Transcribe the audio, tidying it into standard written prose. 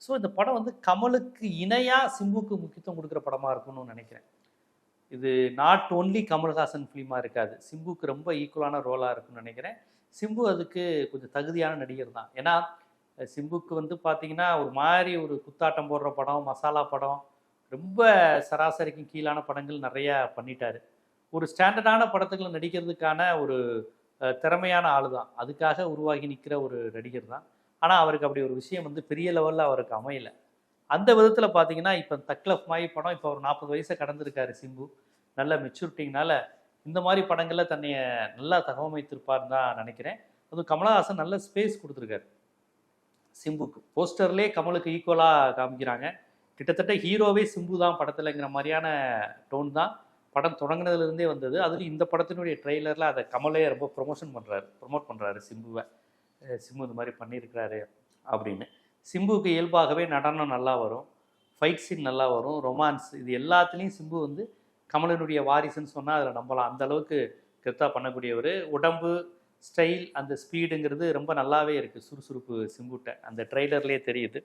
So இந்த படம் வந்து கமலுக்கு இணையாக சிம்புக்கு முக்கியத்துவம் கொடுக்குற படமாக இருக்கும்னு நினைக்கிறேன். இது நாட் ஓன்லி கமல்ஹாசன் ஃபிலிமாக இருக்காது, சிம்புக்கு ரொம்ப ஈக்குவலான ரோலாக இருக்கும்னு நினைக்கிறேன். சிம்பு அதுக்கு கொஞ்சம் தகுதியான நடிகர் தான். ஏன்னா சிம்புக்கு வந்து பார்த்தீங்கன்னா ஒரு மாதிரி ஒரு குத்தாட்டம் போடுற படம், மசாலா படம், ரொம்ப சராசரிக்கு கீழான படங்கள் நிறையா பண்ணிட்டாரு. ஒரு ஸ்டாண்டர்டான படத்துக்களை நடிக்கிறதுக்கான ஒரு திறமையான ஆள் தான். அதுக்காக உருவாகி நிற்கிற ஒரு நடிகர் தான். ஆனால் அவருக்கு அப்படி ஒரு விஷயம் வந்து பெரிய லெவலில் அவருக்கு அமையலை. அந்த விதத்தில் பார்த்தீங்கன்னா இப்போ தக்லஃப் மாதிரி படம், இப்போ ஒரு 40 வயசை கடந்திருக்காரு சிம்பு. நல்ல மெச்சூரிட்டிங்கனால இந்த மாதிரி படங்களில் தன்னைய நல்லா தகவமைத்திருப்பார்னு தான் நினைக்கிறேன். அதுவும் கமலஹாசன் நல்ல ஸ்பேஸ் கொடுத்துருக்காரு சிம்புக்கு. போஸ்டர்லேயே கமலுக்கு ஈக்குவலாக காமிக்கிறாங்க. கிட்டத்தட்ட ஹீரோவே சிம்பு தான் படத்தில்ங்கிற மாதிரியான டோன் தான் படம் தொடங்கினதுலேருந்தே வந்தது. அதுலேயும் இந்த படத்தினுடைய ட்ரெய்லரில் அதை கமலே ரொம்ப ப்ரொமோட் பண்ணுறாரு சிம்புவை. சிம்பு இந்த மாதிரி பண்ணியிருக்கிறாரு அப்படின்னு. சிம்புவுக்கு இயல்பாகவே நடனம் நல்லா வரும், ஃபைட் சீன் நல்லா வரும், ரொமான்ஸ், இது எல்லாத்துலேயும் சிம்பு வந்து கமலனுடைய வாரிசுன்னு சொன்னால் அதில் நம்பலாம். அந்த அளவுக்கு கெத்தாக பண்ணக்கூடியவர். உடம்பு ஸ்டைல் அந்த ஸ்பீடுங்கிறது ரொம்ப நல்லாவே இருக்குது. சுறுசுறுப்பு சிம்புட்ட அந்த ட்ரெய்லர்லேயே தெரியுது.